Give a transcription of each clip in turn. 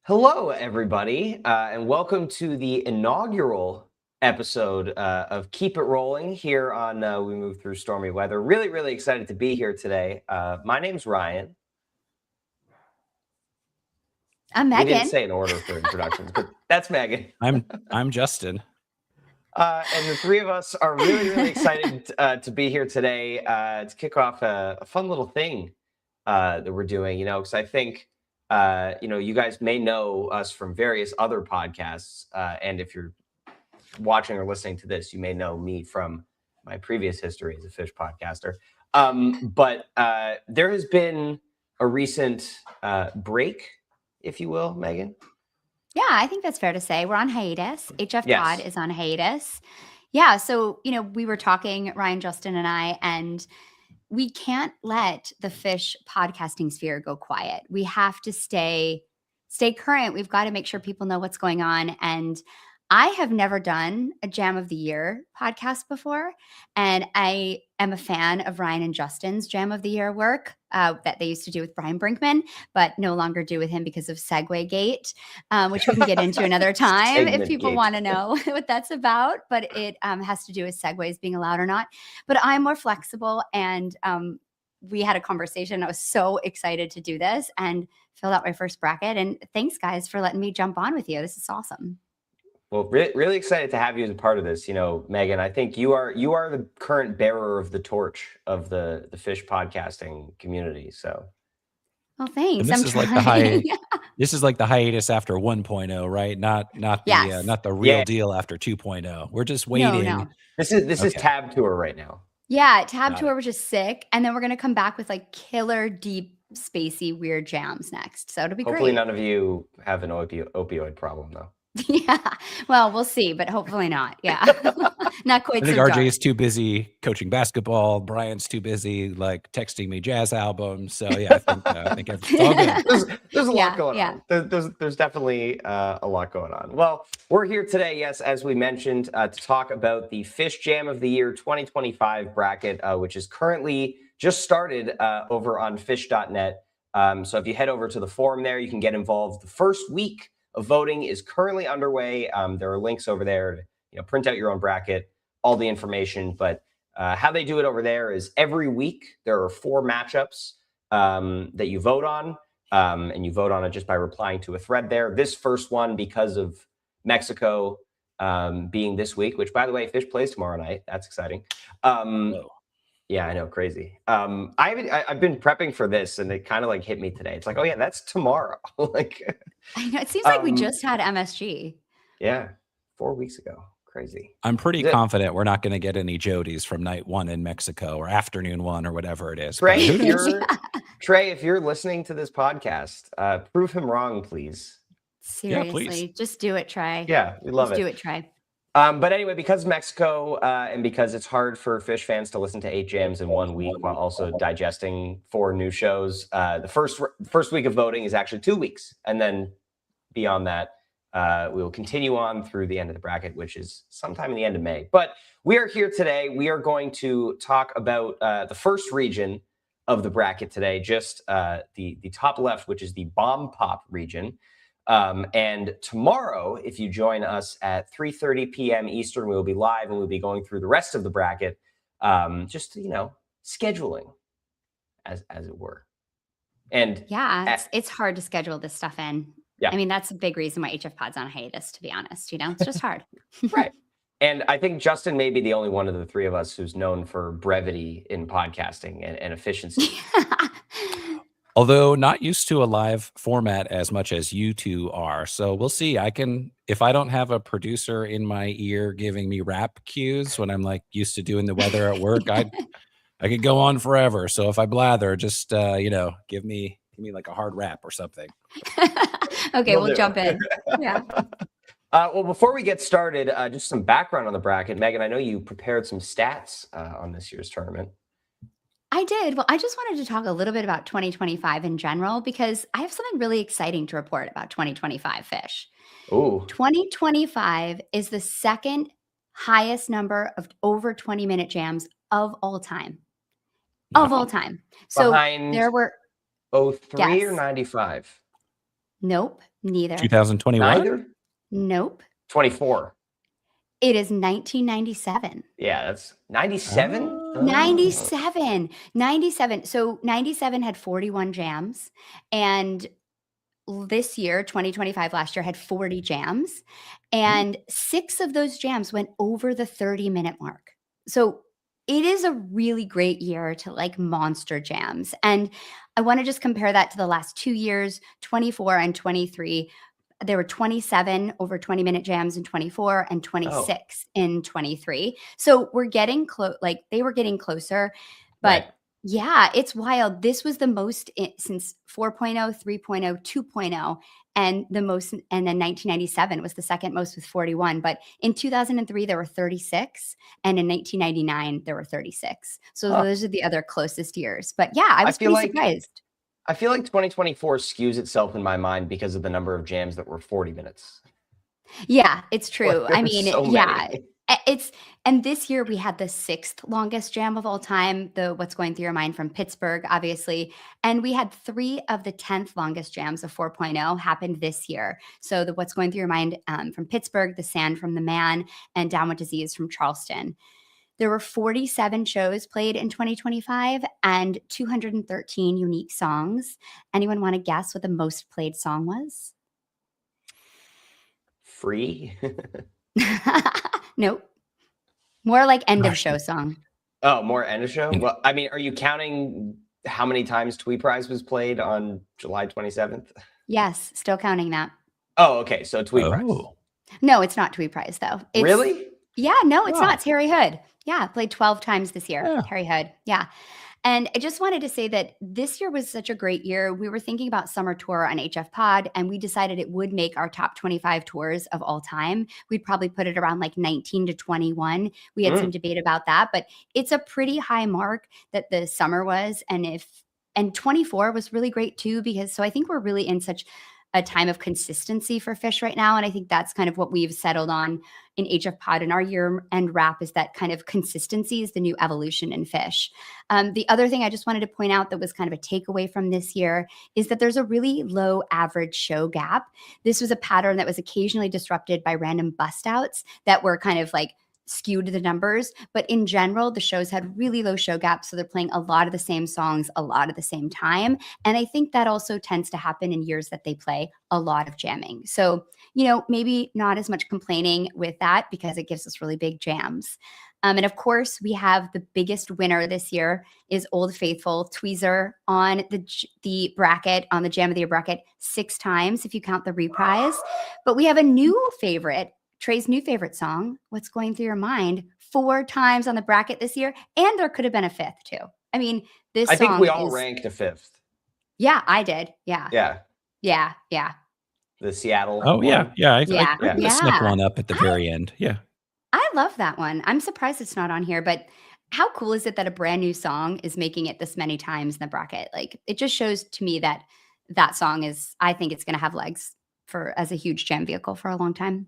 Hello, everybody, and welcome to the inaugural episode of Keep It Rolling here on We Move Through Stormy Weather. Really, really excited to be here today. My name's Ryan. I'm We didn't Megan. say in order for introductions, but that's Megan. I'm Justin. And the three of us are really, really excited to be here today to kick off a fun little thing that we're doing, because I think you guys may know us from various other podcasts. And if you're watching or listening to this, you may know me from my previous history as a Phish podcaster. But there has been a recent break, if you will, Megan. Yeah, I think that's fair to say. We're on hiatus. HF Yes. Pod is on hiatus. Yeah, so, we were talking, Ryan, Justin, and I, and we can't let the Phish podcasting sphere go quiet. We have to stay current. We've got to make sure people know what's going on. And I have never done a Jam of the Year podcast before. And I am a fan of Ryan and Justin's Jam of the Year work that they used to do with Brian Brinkman, but no longer do with him because of Segway Gate, which we can get into another time if people want to know what that's about. But it has to do with segways being allowed or not. But I'm more flexible, and we had a conversation. I was so excited to do this and filled out my first bracket. And thanks, guys, for letting me jump on with you. This is awesome. Well, really excited to have you as a part of this. Megan, I think you are the current bearer of the torch of the Phish podcasting community. So, well, thanks. And this is like this is like the hiatus after 1.0, right? Not the real deal after 2.0. We're just waiting. No. This is Tab Tour right now. Yeah, Tab Tour was just sick, and then we're gonna come back with like killer, deep, spacey, weird jams next. So it'll be Hopefully great. None of you have an opioid problem, though. Yeah, well, we'll see, but hopefully not. Yeah, not quite. I think RJ is too busy coaching basketball. Brian's too busy like texting me jazz albums. So yeah, I think it's all good. There's a lot going on. There's definitely a lot going on. Well, we're here today, yes, as we mentioned, to talk about the Phish Jam of the Year 2025 bracket, which is currently just started over on Phish.net. So if you head over to the forum there, you can get involved. The first week of voting is currently underway. There are links over there to print out your own bracket, all the information. But how they do it over there is every week there are 4 matchups that you vote on, and you vote on it just by replying to a thread there. This first one, because of Mexico being this week, which, by the way, Phish plays tomorrow night. That's exciting. Yeah, I know, crazy. I've been prepping for this, and it kind of like hit me today. It's like, oh yeah, that's tomorrow. Like, I know, it seems like we just had MSG. Yeah, 4 weeks ago. Crazy. I'm pretty confident we're not going to get any Jodies from night 1 in Mexico or afternoon 1 or whatever it is. Trey, if you're listening to this podcast, prove him wrong, please. Seriously, just do it, Trey. Yeah, we love it. Do it, Trey. But anyway, because of Mexico and because it's hard for Phish fans to listen to 8 jams in 1 week while also digesting 4 new shows, the first week of voting is actually 2 weeks. And then beyond that, we will continue on through the end of the bracket, which is sometime in the end of May. But we are here today. We are going to talk about the first region of the bracket today, just the top left, which is the Bomb Pop region. And tomorrow, if you join us at 3:30 p.m. Eastern, we will be live and we'll be going through the rest of the bracket, just, scheduling, as it were. And yeah, it's hard to schedule this stuff in. Yeah. I mean, that's a big reason why HF Pod's on hiatus, to be honest. It's just hard. Right. And I think Justin may be the only one of the three of us who's known for brevity in podcasting and efficiency. Although not used to a live format as much as you two are. So we'll see. If I don't have a producer in my ear giving me rap cues when I'm like used to doing the weather at work, I could go on forever. So if I blather, just, give me like a hard rap or something. Okay, we'll jump in. Yeah. Well, before we get started, just some background on the bracket. Megan, I know you prepared some stats on this year's tournament. I did. Well, I just wanted to talk a little bit about 2025 in general, because I have something really exciting to report about 2025 Phish. Ooh. 2025 is the second highest number of over 20-minute jams of all time. Of all time. So behind there were 03 or 95? Nope, neither. 2021? Neither? Nope. 24. It is 1997. Yeah, that's 97. Oh. 97. So 97 had 41 jams, and this year, 2025, last year, had 40 jams, and 6 of those jams went over the 30-minute mark. So it is a really great year to like monster jams. And I want to just compare that to the last 2 years, 24 and 23. There were 27 over 20-minute jams in 24 and 26 in 23. So we're getting close, like they were getting closer. But Right. yeah, it's wild. This was the most since 4.0, 3.0, 2.0, and the most, and then 1997 was the second most with 41. But in 2003, there were 36. And in 1999, there were 36. So those are the other closest years. But yeah, I was feel pretty like- surprised. I feel like 2024 skews itself in my mind because of the number of jams that were 40 minutes. Yeah, it's true. There I were mean, so yeah, many. and this year we had the 6th longest jam of all time, the What's Going Through Your Mind from Pittsburgh, obviously. And we had 3 of the 10th longest jams of 4.0 happened this year. So the What's Going Through Your Mind from Pittsburgh, The Sand from the Man, and Down with Disease from Charleston. There were 47 shows played in 2025 and 213 unique songs. Anyone want to guess what the most played song was? Free? Nope. More like end of Gosh. show song. Oh, more end of show? Well, I mean, are you counting how many times Twee Prize was played on July 27th? Yes, still counting that. Oh, okay. So Twee Prize. Oh. No, it's not Twee Prize though. It's, Really? Yeah, no, it's Wow. not. It's Harry Hood. Yeah, played 12 times this year. Yeah. Harry Hood. Yeah. And I just wanted to say that this year was such a great year. We were thinking about summer tour on HF Pod, and we decided it would make our top 25 tours of all time. We'd probably put it around like 19 to 21. We had some debate about that, but it's a pretty high mark that the summer was. And 24 was really great too, because so I think we're really in such a time of consistency for Phish right now. And I think that's kind of what we've settled on in HF Pod and our year-end wrap is that kind of consistency is the new evolution in Phish. The other thing I just wanted to point out that was kind of a takeaway from this year is that there's a really low average show gap. This was a pattern that was occasionally disrupted by random bust outs that were kind of like skewed the numbers, but in general, the shows had really low show gaps. So they're playing a lot of the same songs, a lot of the same time. And I think that also tends to happen in years that they play a lot of jamming. So, you know, maybe not as much complaining with that because it gives us really big jams. And of course, we have the biggest winner this year is Old Faithful Tweezer on the bracket, on the Jam of the Year bracket 6 times, if you count the reprise. But we have a new favorite, Trey's new favorite song, What's Going Through Your Mind, 4 times on the bracket this year. And there could have been a 5th too. I mean, this I song think we all is, ranked a 5th. Yeah, I did. Yeah. Yeah. The Seattle. Oh, yeah. one. Yeah. Yeah. I snuck one up at the very end. Yeah. I love that one. I'm surprised it's not on here, but how cool is it that a brand new song is making it this many times in the bracket? Like, it just shows to me that that song is, I think it's going to have legs as a huge jam vehicle for a long time.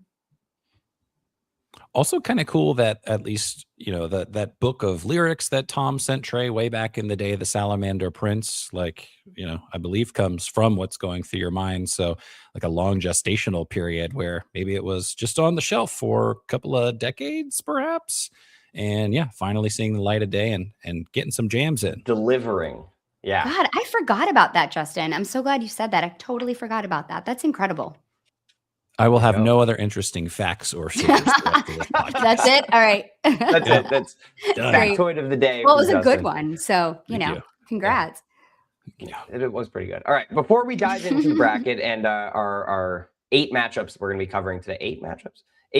Also kind of cool that at least, you know, that book of lyrics that Tom sent Trey way back in the day, the Salamander Prince, like, you know, I believe comes from What's Going Through Your Mind. So like a long gestational period where maybe it was just on the shelf for a couple of decades, perhaps. And yeah, finally seeing the light of day and getting some jams in. Delivering. Yeah. God, I forgot about that, Justin. I'm so glad you said that. I totally forgot about that. That's incredible. I will have go. no other interesting facts or figures. The rest of this podcast. That's it. All right. That's it. That's Done. Great. factoid of the day. Well, it for was a good Justin. one. So, you Thank know, you. congrats. Yeah. It was pretty good. All right. Before we dive into the bracket and our 8 matchups that we're going to be covering today, 8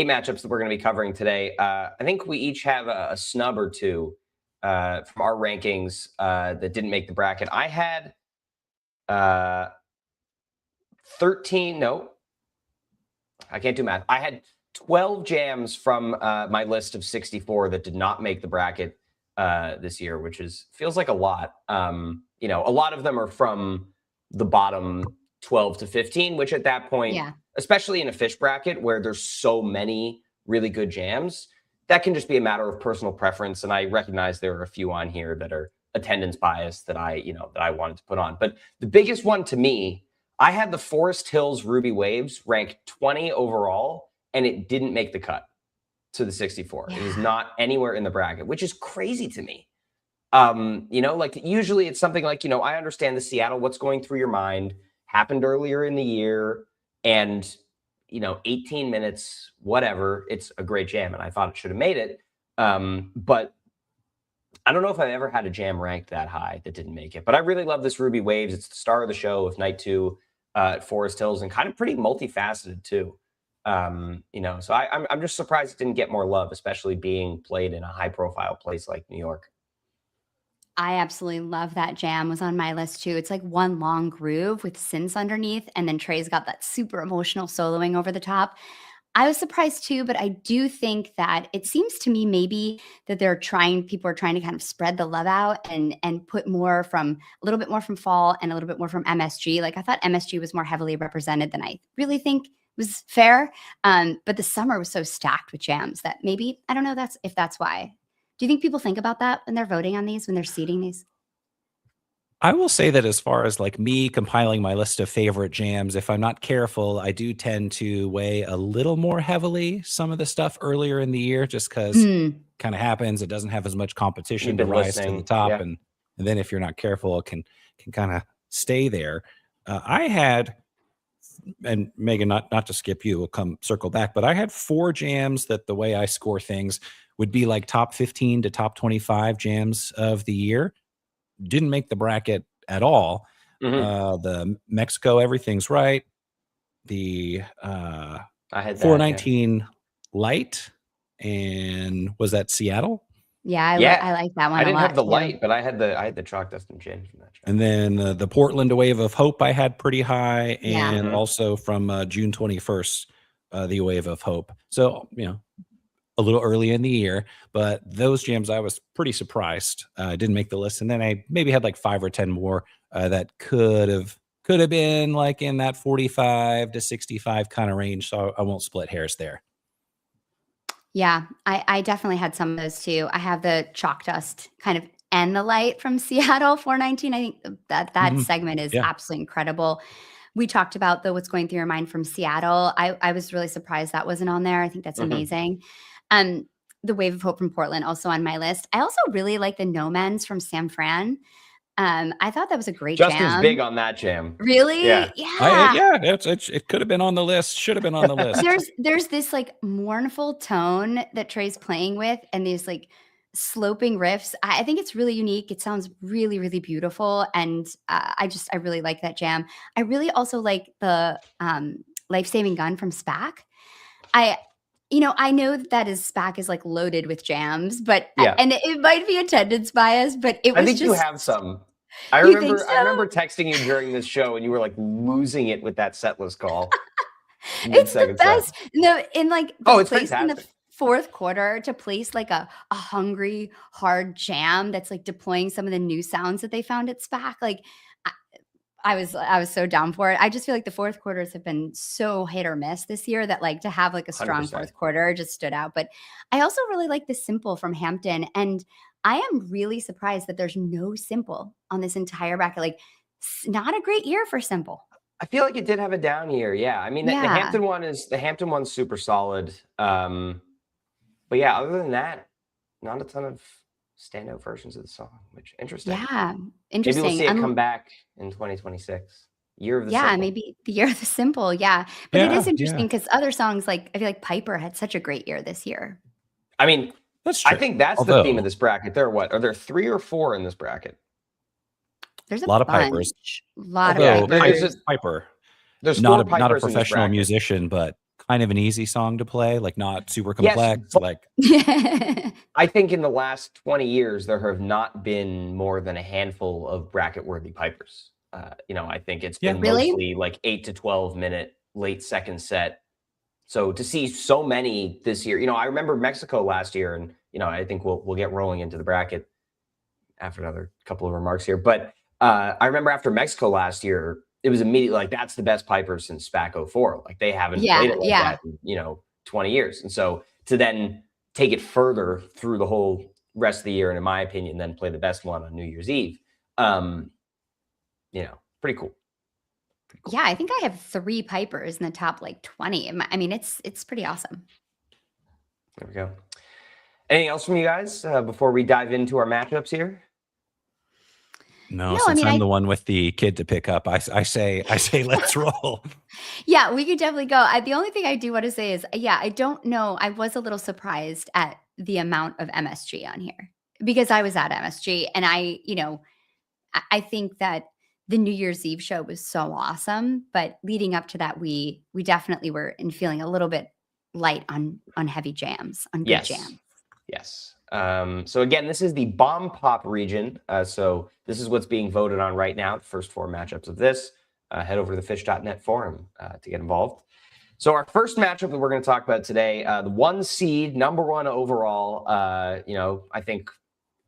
matchups that we're going to be covering today. I think we each have a snub or two from our rankings that didn't make the bracket. I had 13. No, I can't do math. I had 12 jams from my list of 64 that did not make the bracket this year, which feels like a lot. You know, a lot of them are from the bottom 12 to 15, which at that point, Yeah. especially in a Phish bracket where there's so many really good jams, that can just be a matter of personal preference. And I recognize there are a few on here that are attendance bias that I wanted to put on. But the biggest one to me, I had the Forest Hills Ruby Waves ranked 20 overall, and it didn't make the cut to the 64. It was not anywhere in the bracket, which is crazy to me. Like usually it's something like, I understand the Seattle, what's going through your mind happened earlier in the year, and 18 minutes, whatever, it's a great jam, and I thought it should have made it. But I don't know if I've ever had a jam ranked that high that didn't make it. But I really love this Ruby Waves. It's the star of the show with night 2 at Forest Hills, and kind of pretty multifaceted too. So I'm just surprised it didn't get more love, especially being played in a high profile place like New York. I absolutely love that jam. Was on my list too. It's like one long groove with synths underneath, and then Trey's got that super emotional soloing over the top. I was surprised too, but I do think that it seems to me maybe that people are trying to kind of spread the love out and put a little bit more from fall and a little bit more from MSG. Like I thought MSG was more heavily represented than I really think was fair. But the summer was so stacked with jams that maybe, I don't know if that's why. Do you think people think about that when they're voting on these, when they're seeding these? I will say that as far as like me compiling my list of favorite jams, if I'm not careful, I do tend to weigh a little more heavily some of the stuff earlier in the year, just because kind of happens. It doesn't have as much competition to rise to the top. Yeah. And then if you're not careful, it can kind of stay there. I had, and Megan, not to skip you, we'll circle back, but I had 4 jams that the way I score things would be like top 15 to top 25 jams of the year. Didn't make the bracket at all. The Mexico, Everything's Right. The I had 419 Light, and was that Seattle? Yeah, I like that one. I didn't have the too. light, but I had the Chalk Dust and Gin from that track. And then the Portland A Wave of Hope I had pretty high, and also from June 21st, the Wave of Hope. So a little early in the year, but those jams I was pretty surprised didn't make the list. And then I maybe had like 5 or 10 more that could have been like in that 45 to 65 kind of range. So I won't split hairs there. Yeah, I definitely had some of those too. I have the Chalk Dust kind of and the Light from Seattle 419. I think that segment is absolutely incredible. We talked about What's Going Through Your Mind from Seattle. I was really surprised that wasn't on there. I think that's amazing. The Wave of Hope from Portland also on my list. I also really like the No Men's from San Fran. I thought that was a great jam. Justin's big on that jam. Really? Yeah. It could have been on the list. Should have been on the list. There's this like mournful tone that Trey's playing with, and these like sloping riffs. I think it's really unique. It sounds really, really beautiful, and I really like that jam. I really also like the Life Saving Gun from SPAC. I know that SPAC is like loaded with jams, but and it might be attendance bias, but it was I think you have some. I remember texting you during this show, and you were like losing it with that setlist call. It's the best. No, in like it's place fantastic. In the fourth quarter to place like a hungry, hard jam that's like deploying some of the new sounds that they found at SPAC. Like I was so down for it. I just feel like the fourth quarters have been so hit or miss this year that like to have like a strong 100%. fourth quarter just stood out. But I also really like the Simple from Hampton, and I am really surprised that there's no Simple on this entire bracket. Like, not a great year for Simple. I feel like it did have a down year. Yeah, I mean the Hampton one's super solid. But yeah, other than that, not a ton of standout versions of the song, which interesting. Yeah, interesting. Maybe we'll see it come back in 2026. Year of the Simple. Maybe the Year of the Simple. Yeah, but it is interesting because other songs, like I feel like Piper had such a great year this year. I mean, that's true. I think that's the theme of this bracket. Are there 3 or 4 in this bracket? There's a lot bunch. of Pipers. Piper. There's not 4 not a Pipers in this professional bracket. musician, but kind of an easy song to play, like not super complex. I think in the last 20 years, there have not been more than a handful of bracket-worthy Pipers. I think it's been mostly like 8 to 12 minute late second set. So to see so many this year, I remember Mexico last year, and I think we'll get rolling into the bracket after another couple of remarks here. But I remember after Mexico last year, it was immediately like that's the best Piper since SPAC 04. Like they haven't played it like that in 20 years. And so to then take it further through the whole rest of the year, and in my opinion, then play the best one on New Year's Eve, pretty cool. Cool. Yeah, I think I have 3 pipers in the top like 20. I mean, it's pretty awesome. There we go. Anything else from you guys before we dive into our matchups here? No, No, I since mean, I'm the one with the kid to pick up, I say let's roll. yeah, we could definitely go. The only thing I do want to say is, yeah, I don't know. I was a little surprised at the amount of MSG on here because I was at MSG and I think that the New Year's Eve show was so awesome, but leading up to that, we definitely were in feeling a little bit light on heavy jams, on good jams. Yes. So again, this is the Bomb Pop region. So this is what's being voted on right now. The first 4 matchups of this. Head over to the Phish.net forum to get involved. So our first matchup that we're going to talk about today, the 1 seed, number 1 overall. I think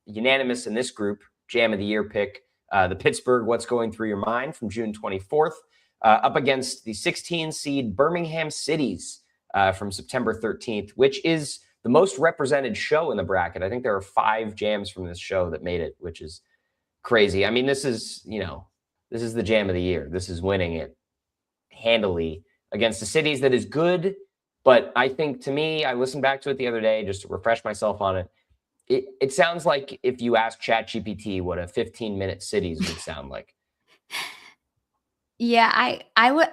unanimous in this group, Jam of the Year pick, the Pittsburgh What's Going Through Your Mind from June 24th, up against the 16 seed Birmingham Cities from September 13th, which is the most represented show in the bracket. I think there are 5 jams from this show that made it, which is crazy. I mean, this is the Jam of the Year. This is winning it handily against the cities that is good. But I think, to me, I listened back to it the other day just to refresh myself on it. It sounds like if you ask ChatGPT what a 15-minute cities would sound like. Yeah,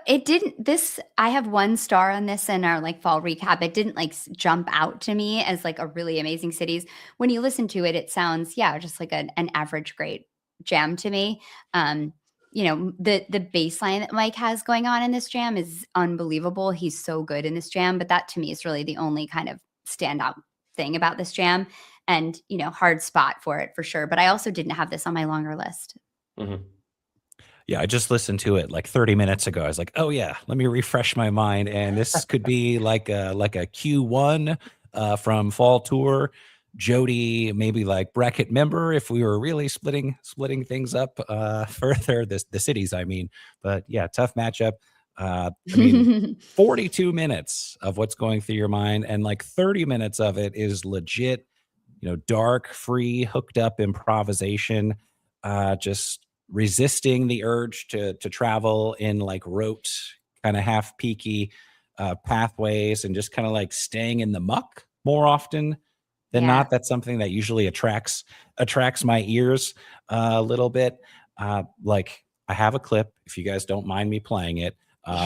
it didn't this I have 1 star on this in our like fall recap. It didn't like jump out to me as like a really amazing cities. When you listen to it, it sounds, yeah, just like an average great jam to me. The bass line that Mike has going on in this jam is unbelievable. He's so good in this jam, but that to me is really the only kind of standout thing about this jam. And, hard spot for it for sure. But I also didn't have this on my longer list. Mm-hmm. Yeah, I just listened to it like 30 minutes ago. I was like, oh yeah, let me refresh my mind. And this could be like a Q1 from fall tour. Jody, maybe like bracket member if we were really splitting things up further. The cities, I mean. But yeah, tough matchup. I mean, 42 minutes of what's going through your mind, and like 30 minutes of it is legit, dark, free, hooked up improvisation. Just resisting the urge to travel in like rote, kind of half peaky pathways, and just kind of like staying in the muck more often than Yeah. not. That's something that usually attracts my ears a little bit. Like I have a clip, if you guys don't mind me playing it.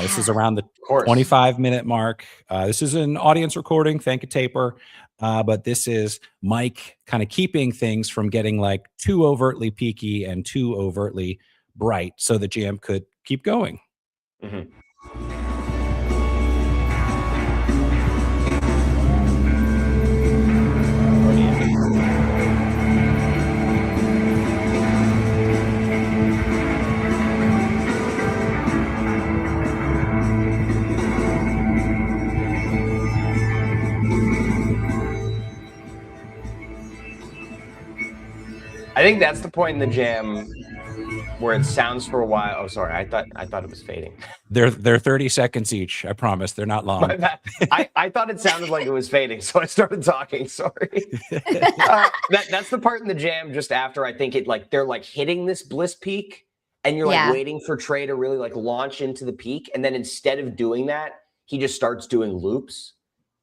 This is Yeah. around the 25-minute mark. This is an audience recording. Thank you, Taper. But this is Mike kind of keeping things from getting like too overtly peaky and too overtly bright so the jam could keep going. Mm-hmm. I think that's the point in the jam where it sounds for a while. Oh, sorry. I thought it was fading. They're 30 seconds each. I promise they're not long. My bad. I thought it sounded like it was fading, so I started talking. Sorry. That's the part in the jam just after I think they're like hitting this bliss peak, and you're like waiting for Trey to really like launch into the peak, and then instead of doing that, he just starts doing loops.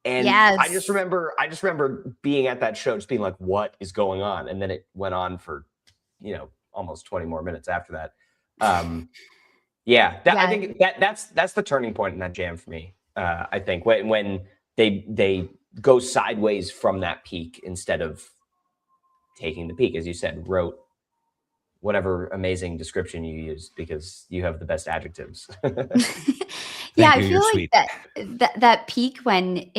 And I just remember being at that show, just being like, "What is going on?" And then it went on for, almost 20 more minutes after that. I think that's the turning point in that jam for me. I think when they go sideways from that peak instead of taking the peak, as you said, wrote whatever amazing description you used because you have the best adjectives. Yeah, I feel like that peak when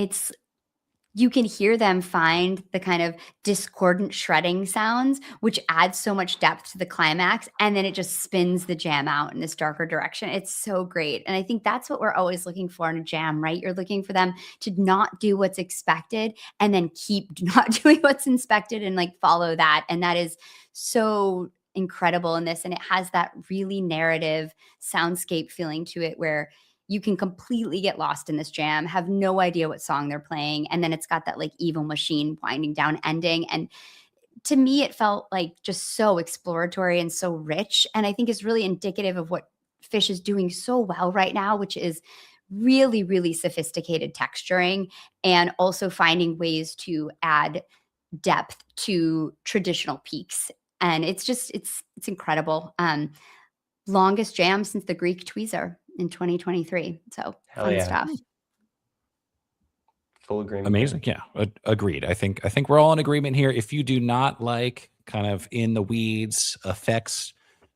you can hear them find the kind of discordant shredding sounds, which adds so much depth to the climax. And then it just spins the jam out in this darker direction. It's so great. And I think that's what we're always looking for in a jam, right? You're looking for them to not do what's expected and then keep not doing what's expected and like follow that. And that is so incredible in this. And it has that really narrative soundscape feeling to it where you can completely get lost in this jam, have no idea what song they're playing. And then it's got that like evil machine winding down ending. And to me, it felt like just so exploratory and so rich. And I think is really indicative of what Phish is doing so well right now, which is really, really sophisticated texturing and also finding ways to add depth to traditional peaks. And it's just, it's incredible. Longest jam since the Greek tweezer in 2023. So Hell fun yeah. stuff. Full agreement. Amazing. Yeah. Agreed. I think we're all in agreement here. If you do not like kind of in the weeds effects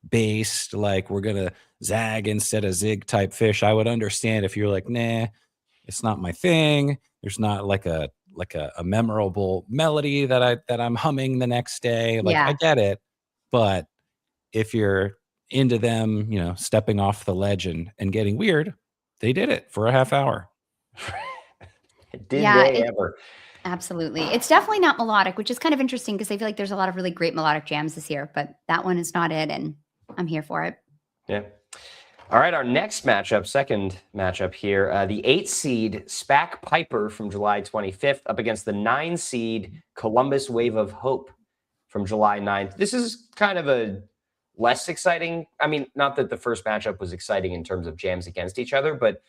based, like we're going to zag instead of zig type Phish, I would understand if you're like, nah, it's not my thing. There's not like a memorable melody that I'm humming the next day. Like I Yeah. get it. But if you're into them, stepping off the ledge and getting weird, they did it for a half hour. Did Yeah, they ever? absolutely. It's definitely not melodic, which is kind of interesting because I feel like there's a lot of really great melodic jams this year, but that one is not it, and I'm here for it. Yeah. All right, our next matchup, second matchup here, the 8 seed SPAC Piper from July 25th up against the 9 seed Columbus Wave of Hope from July 9th. This is kind of a less exciting. I mean, not that the first matchup was exciting in terms of jams against each other, but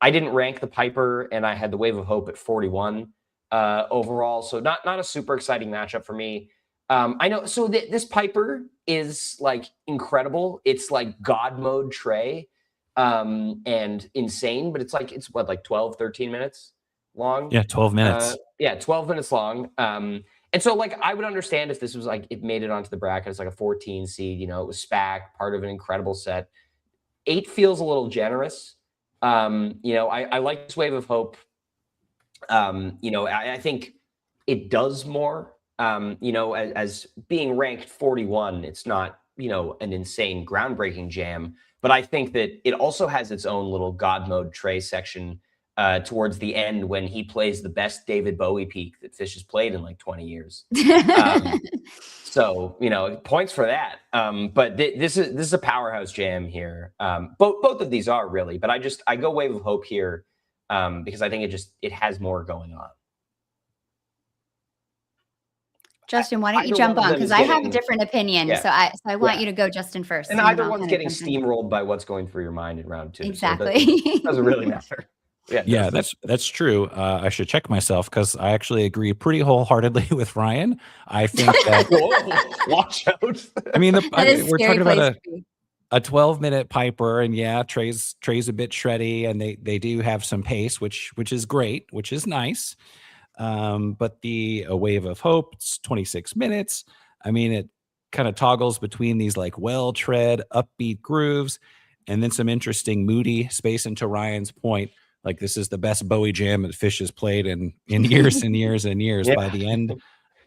I didn't rank the Piper, and I had the Wave of Hope at 41 overall. So not a super exciting matchup for me. I know. So this Piper is like incredible. It's like God mode Trey and insane, but it's what, like 12, 13 minutes long? Yeah, 12 minutes. 12 minutes long. And so like I would understand if this was like it made it onto the bracket as like a 14 seed, it was SPAC, part of an incredible set. 8 feels a little generous. I like this Wave of Hope. I think it does more. As being ranked 41, it's not, an insane groundbreaking jam, but I think that it also has its own little God mode Trey section towards the end when he plays the best David Bowie peak that Phish has played in like 20 years. So, points for that. But this is a powerhouse jam here. Both of these are really, but I go Wave of Hope here because I think it has more going on. Justin, why don't you jump on? Because I have a different opinion. Yeah. So I want you to go, Justin, first. And either one's getting steamrolled by what's going through your mind in round 2. Exactly. So it doesn't really matter. Yeah, that's true. I should check myself because I actually agree pretty wholeheartedly with Ryan. I think that Whoa, watch out. I mean, we're talking about a 12-minute Piper, and yeah, Trey's a bit shreddy, and they do have some pace, which is great, which is nice. But a Wave of Hope, it's 26 minutes. I mean, it kind of toggles between these like well-tread, upbeat grooves, and then some interesting moody space. And to Ryan's point, like this is the best Bowie jam that Phish has played in years and years and years. Yeah. By the end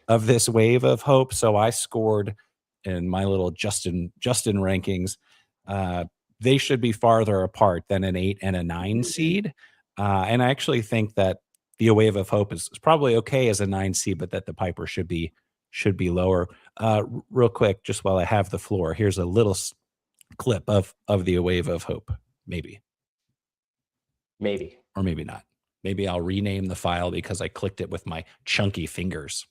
of this Wave of Hope, so I scored in my little Justin rankings. They should be farther apart than an 8 and a 9 seed. And I actually think that the Wave of Hope is probably okay as a 9 seed, but that the Piper should be lower. Real quick, just while I have the floor, here's a little clip of the Wave of Hope. Maybe, or maybe not. Maybe I'll rename the file because I clicked it with my chunky fingers.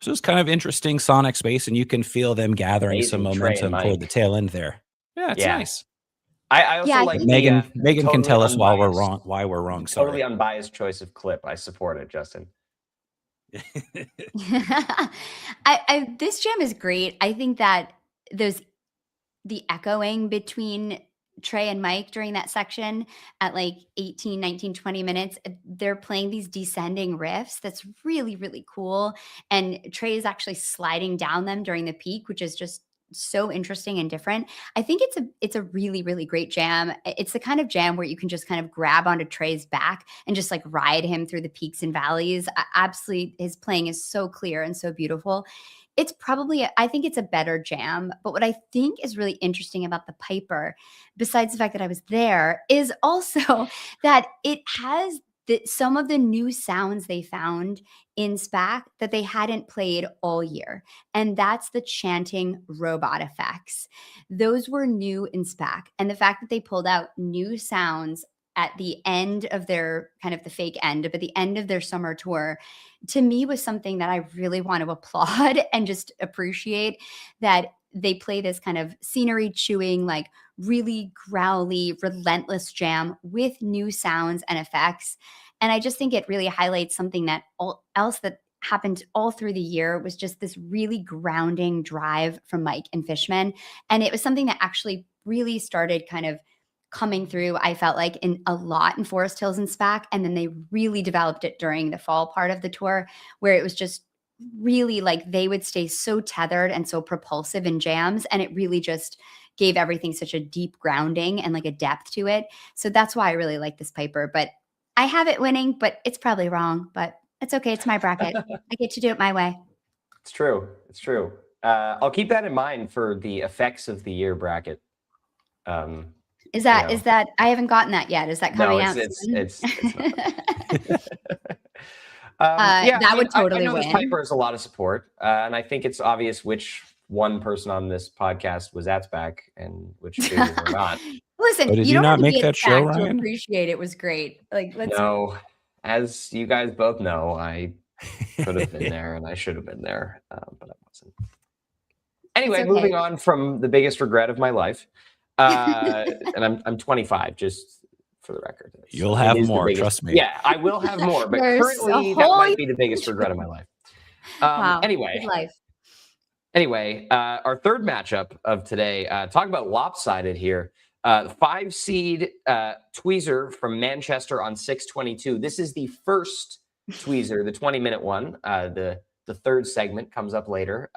So it's kind of interesting sonic space, and you can feel them gathering Amazing some Trey and momentum toward the tail end there. Yeah, it's nice. I also like Megan totally can tell us why we're unbiased- wrong. Totally unbiased choice of clip. I support it, Justin. This jam is great. I think that the echoing between Trey and Mike during that section at like 18, 19, 20 minutes, they're playing these descending riffs. That's really, really cool. And Trey is actually sliding down them during the peak, which is just so interesting and different. I think it's a really, really great jam. It's the kind of jam where you can just kind of grab onto Trey's back and just like ride him through the peaks and valleys. Absolutely, his playing is so clear and so beautiful. It's probably, I think it's a better jam. But what I think is really interesting about the Piper, besides the fact that I was there, is also that it has some of the new sounds they found in SPAC that they hadn't played all year. And that's the chanting robot effects. Those were new in SPAC. And the fact that they pulled out new sounds at the end of their kind of the fake end, but the end of their summer tour, to me was something that I really want to applaud and just appreciate, that they play this kind of scenery chewing, like really growly, relentless jam with new sounds and effects. And I just think it really highlights something that else that happened all through the year was just this really grounding drive from Mike and Fishman. And it was something that actually really started kind of coming through, I felt like, in a lot in Forest Hills and SPAC. And then they really developed it during the fall part of the tour, where it was just really like they would stay so tethered and so propulsive in jams. And it really just gave everything such a deep grounding and like a depth to it. So that's why I really like this Piper. But I have it winning, but it's probably wrong. But it's okay. It's my bracket. I get to do it my way. It's true. It's true. I'll keep that in mind for the effects of the year bracket. Is that I haven't gotten that yet? Is that coming out? It's not. That would totally I know win. this Piper has a lot of support, and I think it's obvious which one person on this podcast was at SPAC and which two were not. Listen, Oh, did you you don't not have to make be that show, exact to Ryan? appreciate it was great. Like, let's No, as you guys both know, I could have been there and I should have been there, but I wasn't. Anyway, okay. moving on from the biggest regret of my life, and I'm 25, just for the record. You'll It have is the more, biggest- trust me. Yeah, I will have more, but There's currently a that whole might be the biggest regret of my life. Wow, Anyway, good life. Our third matchup of today, talk about lopsided here. The 5 seed Tweezer from Manchester on 6/22. This is the first Tweezer, the 20-minute one. The third segment comes up later.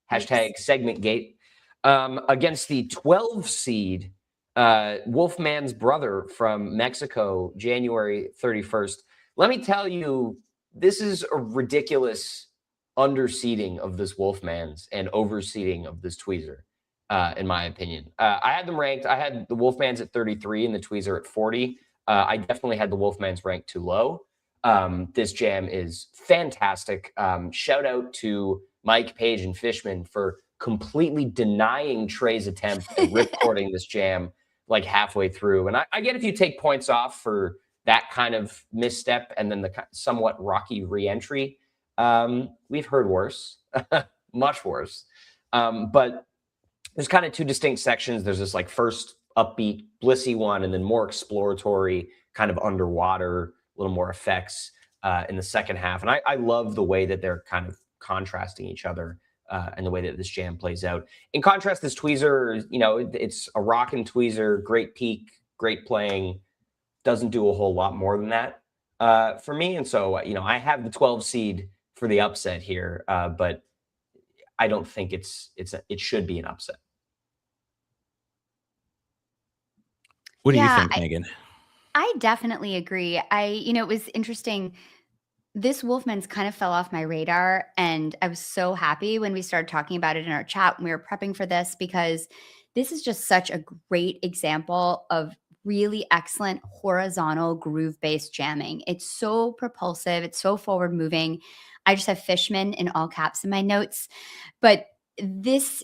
Hashtag segment gate. Against the 12 seed Wolfman's brother from Mexico, January 31st. Let me tell you, this is a ridiculous underseeding of this Wolfman's and overseeding of this Tweezer, in my opinion. I had them ranked. I had the Wolfman's at 33 and the Tweezer at 40. I definitely had the Wolfman's ranked too low. This jam is fantastic. Shout out to Mike, Page, and Fishman for completely denying Trey's attempt at ripcording this jam like halfway through. And I get if you take points off for that kind of misstep and then the somewhat rocky reentry. We've heard worse, much worse. But there's kind of two distinct sections. There's this like first upbeat, blissy one, and then more exploratory, kind of underwater, a little more effects in the second half. And I love the way that they're kind of contrasting each other and the way that this jam plays out. In contrast, this Tweezer, it's a rockin' Tweezer, great peak, great playing, doesn't do a whole lot more than that for me. And so, I have the 12 seed for the upset here, but I don't think it should be an upset. What do you think, Megan? I definitely agree. It was interesting. This Wolfman's kind of fell off my radar, and I was so happy when we started talking about it in our chat when we were prepping for this, because this is just such a great example of really excellent horizontal groove-based jamming. It's so propulsive. It's so forward-moving. I just have Fishman in all caps in my notes, but this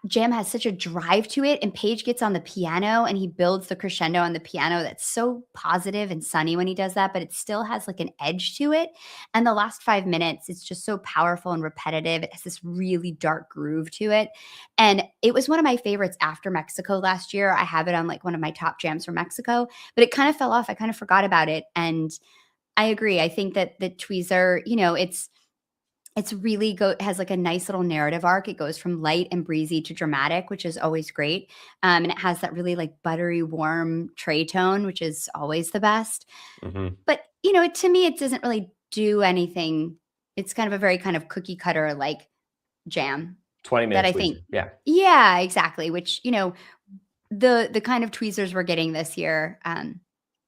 jam has such a drive to it, and Page gets on the piano and he builds the crescendo on the piano that's so positive and sunny when he does that, but it still has like an edge to it. And the last 5 minutes, it's just so powerful and repetitive. It has this really dark groove to it. And it was one of my favorites after Mexico last year. I have it on like one of my top jams from Mexico, but it kind of fell off. I kind of forgot about it. And I agree. I think that the Tweezer, it's really has like a nice little narrative arc. It goes from light and breezy to dramatic, which is always great. And it has that really like buttery, warm Trey tone, which is always the best. Mm-hmm. But, to me, it doesn't really do anything. It's kind of a very kind of cookie cutter like jam. 20-minute that I tweezer. think, Yeah. yeah, exactly. Which, you know, the kind of tweezers we're getting this year,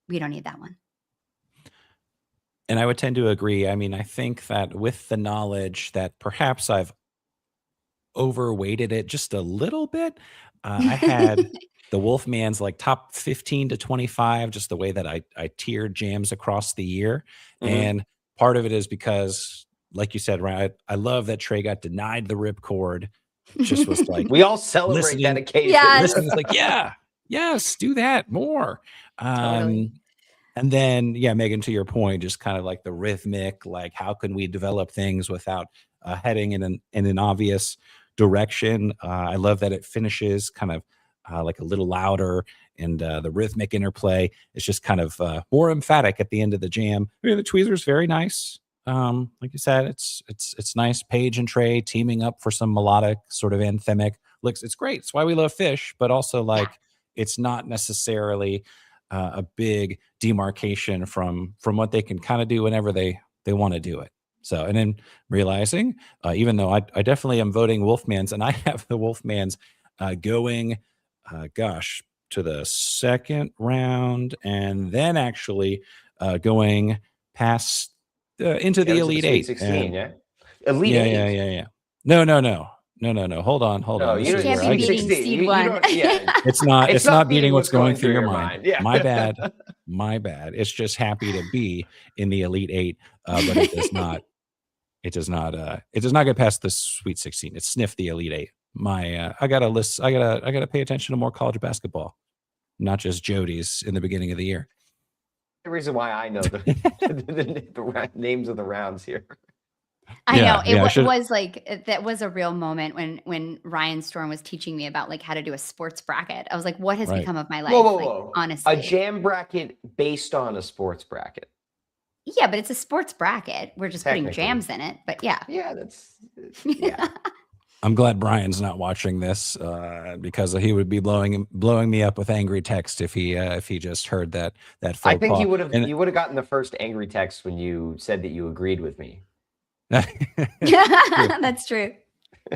we don't need that one. And I would tend to agree. I mean, I think that with the knowledge that perhaps I've overweighted it just a little bit, I had the Wolfman's like top 15 to 25, just the way that I tiered jams across the year. Mhm. And part of it is because, like you said, Ryan, I love that Trey got denied the ripcord. Just was like, We all celebrate that listening- occasion. Yes. listen, it's like, yeah, yes, do that more. Totally. And then, yeah, Megan, to your point, just kind of like the rhythmic, like how can we develop things without heading in an obvious direction. I love that it finishes kind of like a little louder, and the rhythmic interplay is just kind of more emphatic at the end of the jam. I mean, the tweezer's very nice. Like you said, it's nice. Paige and Trey teaming up for some melodic sort of anthemic licks. It's great. It's why we love Phish, but also like it's not necessarily a big demarcation from what they can kind of do whenever they want to do it. So, and then realizing, even though I definitely am voting Wolfman's, and I have the Wolfman's going, to the second round, and then actually going past into the Elite Sweet Eight. 16, And- yeah. Elite Eight. yeah. No. Hold on. No, This you is don't, where can't I be get- beating Sweet 16. seed You one. don't- yeah. It's not. It's not beating what's going through your mind. mind. Yeah. My bad. My bad. It's just happy to be in the Elite Eight, but it does not. It does not. It does not get past the Sweet 16. It sniffed the Elite Eight. I gotta list. I gotta pay attention to more college basketball, not just Jody's in the beginning of the year. The reason why I know the names of the rounds here. I Yeah, know yeah, I should- was like that was a real moment when Ryan Storm was teaching me about like how to do a sports bracket. I was like, what has Right. become of my life? Whoa. Like, honestly, A jam bracket based on a sports bracket. yeah, but it's a sports bracket. We're just putting Technically. jams in it. But yeah, Yeah, yeah. I'm glad Brian's not watching this because he would be blowing me up with angry text if he just heard that faux I think pas. you would have And- gotten the first angry text when you said that you agreed with me. that's true.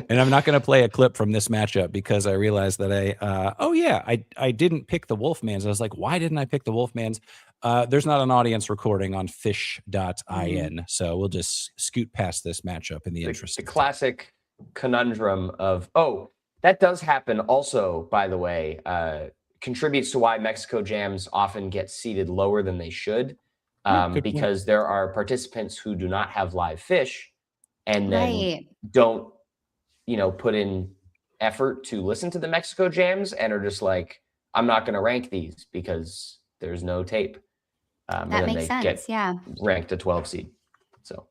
And I'm not going to play a clip from this matchup because I realized that I didn't pick the Wolfmans. I was like, why didn't I pick the Wolfmans? There's not an audience recording on phish.in, so we'll just scoot past this matchup in the interest The of time. classic conundrum of, that does happen also, by the way, contributes to why Mexico jams often get seated lower than they should, good point. because there are participants who do not have live Phish and then Right. don't, put in effort to listen to the Mexico jams and are just like, I'm not going to rank these because there's no tape. And That then makes they sense. get Yeah. ranked a 12 seed. So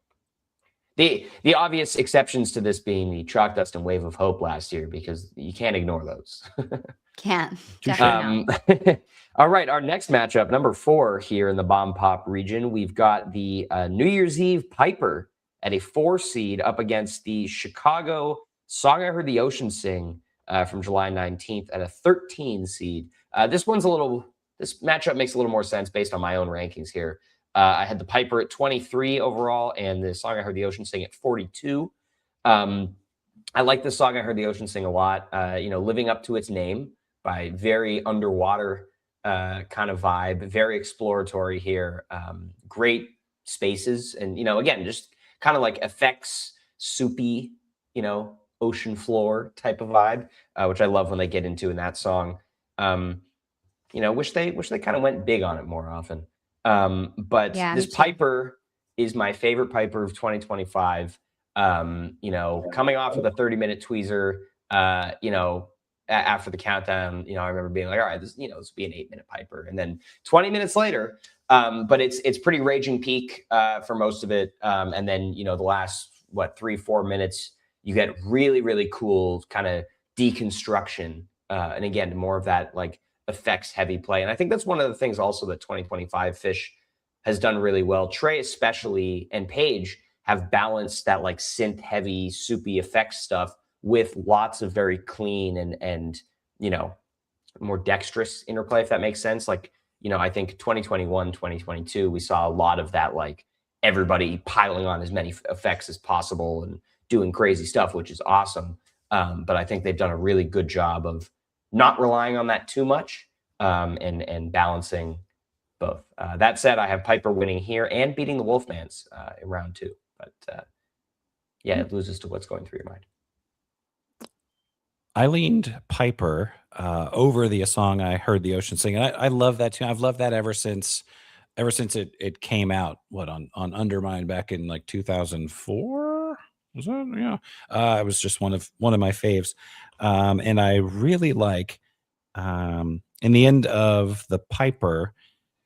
the obvious exceptions to this being the Chalk Dust and Wave of Hope last year, because you can't ignore those. Can't. Touche. Definitely not. All right, our next matchup, number 4 here in the Bomb Pop region, we've got the New Year's Eve Piper at a 4 seed up against the Chicago Song I Heard the Ocean Sing from July 19th at a 13 seed. This matchup makes a little more sense based on my own rankings here. I had the Piper at 23 overall and the Song I Heard the Ocean Sing at 42. I like this Song I Heard the Ocean Sing a lot, living up to its name by very underwater kind of vibe, very exploratory here. Great spaces. And, again, just kind of like effects, soupy, ocean floor type of vibe, which I love when they get into in that song. Wish they kind of went big on it more often. But Yeah, this me too. Piper is my favorite Piper of 2025. Coming off of the 30-minute tweezer, after the countdown, I remember being like, all right, this will be an 8-minute Piper. And then 20 minutes later, but it's pretty raging peak for most of it. And then, the last, 3-4 minutes, you get really, really cool kind of deconstruction. And again, more of that like effects heavy play. And I think that's one of the things also that 2025 Phish has done really well. Trey especially and Paige have balanced that like synth heavy, soupy effects stuff with lots of very clean and more dexterous interplay, if that makes sense. Like, I think 2021, 2022, we saw a lot of that, like everybody piling on as many effects as possible and doing crazy stuff, which is awesome. But I think they've done a really good job of not relying on that too much, and balancing both. That said, I have Piper winning here and beating the Wolfmans in round 2. But yeah, it loses to what's going through your mind. I leaned Piper over the song I heard the ocean sing. And I love that tune. I've loved that ever since it came out. What, on Undermine back in like 2004? Was that? Yeah. It was just one of my faves. And I really like in the end of the Piper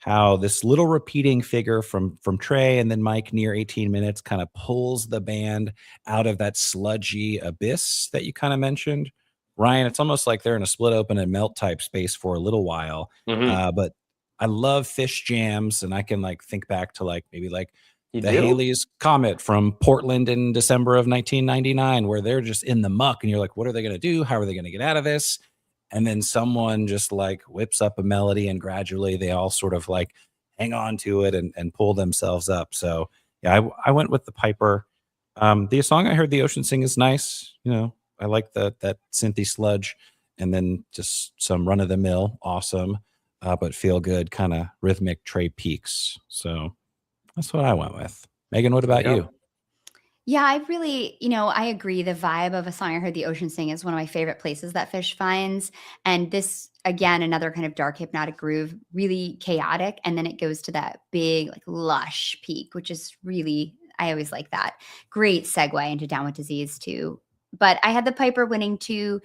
how this little repeating figure from Trey and then Mike near 18 minutes kind of pulls the band out of that sludgy abyss that you kind of mentioned. Ryan, it's almost like they're in a split open and melt type space for a little while. But I love Phish jams, and I can like think back to like maybe like the Halley's Comet from Portland in December of 1999, where they're just in the muck and you're like, what are they going to do? How are they going to get out of this? And then someone just like whips up a melody, and gradually they all sort of like hang on to it and pull themselves up. So yeah, I went with the Piper. The song I heard the ocean sing is nice. I like that synthy sludge, and then just some run of the mill, awesome, but feel good kind of rhythmic Trey Peaks. So that's what I went with. Megan, what about you? Yeah, I really, I agree. The vibe of a song I heard the ocean sing is one of my favorite places that Phish finds. And this, again, another kind of dark hypnotic groove, really chaotic. And then it goes to that big, like lush peak, which is really, I always like that. Great segue into Down with Disease too. But I had the Piper winning too.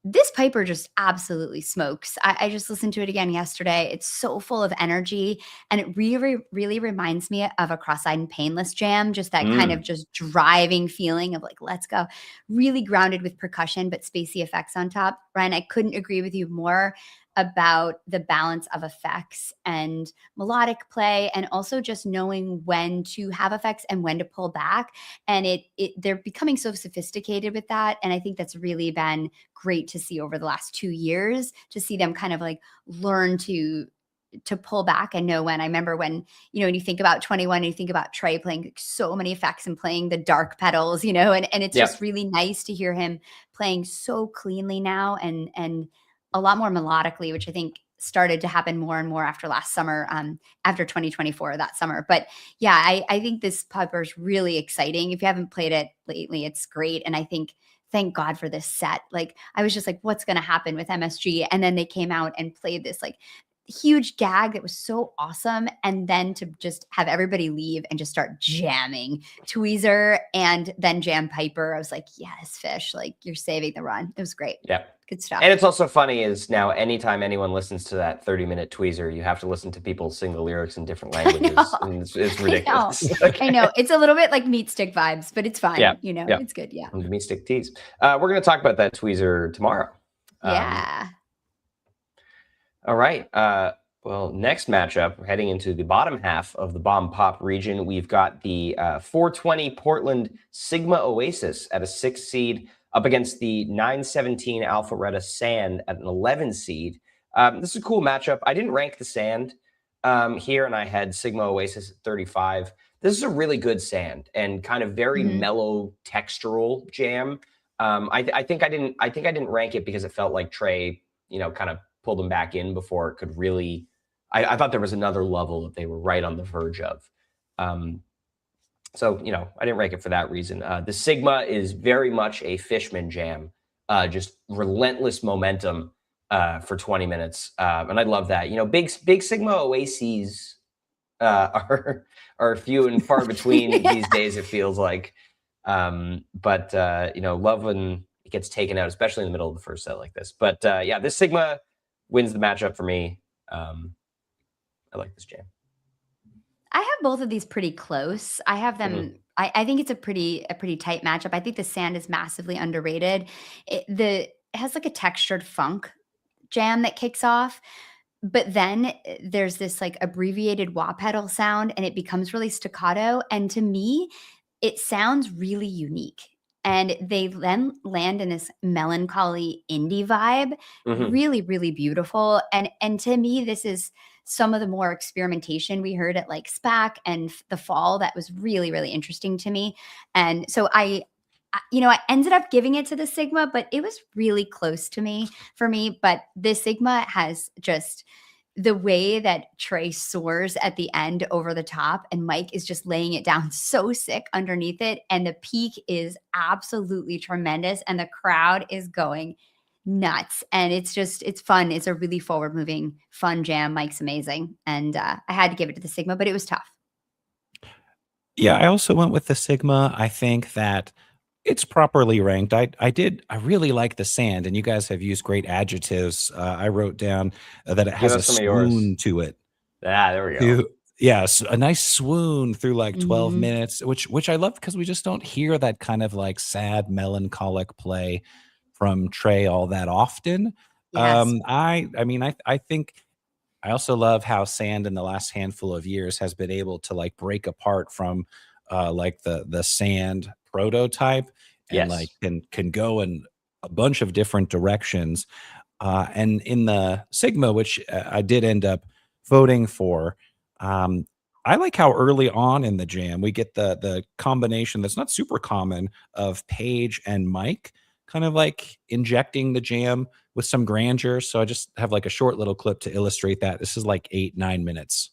This Piper just absolutely smokes. I just listened to it again yesterday. It's so full of energy, and it really, really reminds me of a Cross-Eyed and Painless jam, just that kind of just driving feeling of like, let's go. Really grounded with percussion, but spacey effects on top. Ryan, I couldn't agree with you more about the balance of effects and melodic play, and also just knowing when to have effects and when to pull back. And they're becoming so sophisticated with that. And I think that's really been great to see over the last 2 years, to see them kind of like learn to pull back and know when. I remember when you think about 21 and you think about Trey playing so many effects and playing the dark pedals, and it's just really nice to hear him playing so cleanly now and a lot more melodically, which I think started to happen more and more after last summer, after 2024, that summer. But yeah, I think this Piper is really exciting. If you haven't played it lately, it's great. And I think, thank God for this set. Like, I was just like, what's going to happen with MSG? And then they came out and played this like huge gag that was so awesome. And then to just have everybody leave and just start jamming Tweezer and then jam Piper. I was like, yes, Phish, like you're saving the run. It was great. Yeah. Good stuff. And it's also funny is now anytime anyone listens to that 30-minute Tweezer, you have to listen to people sing the lyrics in different languages. And it's ridiculous. I know. It's a little bit like Meat Stick vibes, but it's fine. It's good. Yeah. And the Meat Stick teas. We're going to talk about that Tweezer tomorrow. Yeah. All right. Well, next matchup, we're heading into the bottom half of the Bomb Pop region. We've got the 420 Portland Sigma Oasis at a 6 seed up against the 917 Alpharetta Sand at an 11 seed. This is a cool matchup. I didn't rank the Sand here, and I had Sigma Oasis at 35. This is a really good Sand and kind of very mellow textural jam. I think I didn't rank it because it felt like Trey, kind of pulled them back in before it could really. I thought there was another level that they were right on the verge of. So, I didn't rank it for that reason. The Sigma is very much a Fishman jam, just relentless momentum for 20 minutes. And I love that. Big Sigma Oases are few and far between these days, it feels like. But love when it gets taken out, especially in the middle of the first set like this. But yeah, this Sigma wins the matchup for me. I like this jam. I have both of these pretty close. I have them. I think it's a pretty tight matchup. I think the Sand is massively underrated. It has like a textured funk jam that kicks off, but then there's this like abbreviated wah pedal sound, and it becomes really staccato. And to me, it sounds really unique. And they then land in this melancholy indie vibe, really, really beautiful. And to me, this is some of the more experimentation we heard at like SPAC and the Fall that was really, really interesting to me. And so I I ended up giving it to the Sigma, but it was really close for me. But the Sigma has just the way that Trey soars at the end over the top, and Mike is just laying it down so sick underneath it. And the peak is absolutely tremendous, and the crowd is going nuts. And it's fun. It's a really forward moving, fun jam. Mike's amazing. And I had to give it to the Sigma, but it was tough. Yeah, I also went with the Sigma. I think that it's properly ranked. I really like the sand, and you guys have used great adjectives. I wrote down that it Give has a us some of yours. swoon to it. Ah, there we go. Yes, a nice swoon through like 12 Mhm. minutes, which I love because we just don't hear that kind of like sad, melancholic play from Trey all that often. Yes. I think I also love how sand in the last handful of years has been able to like break apart from like the sand prototype and like Yes. can go in a bunch of different directions. And in the Sigma, which I did end up voting for, um, I like how early on in the jam we get the combination that's not super common of Paige and Mike, kind of like injecting the jam with some grandeur. So I just have like a short little clip to illustrate that. This is like 8, 9 minutes.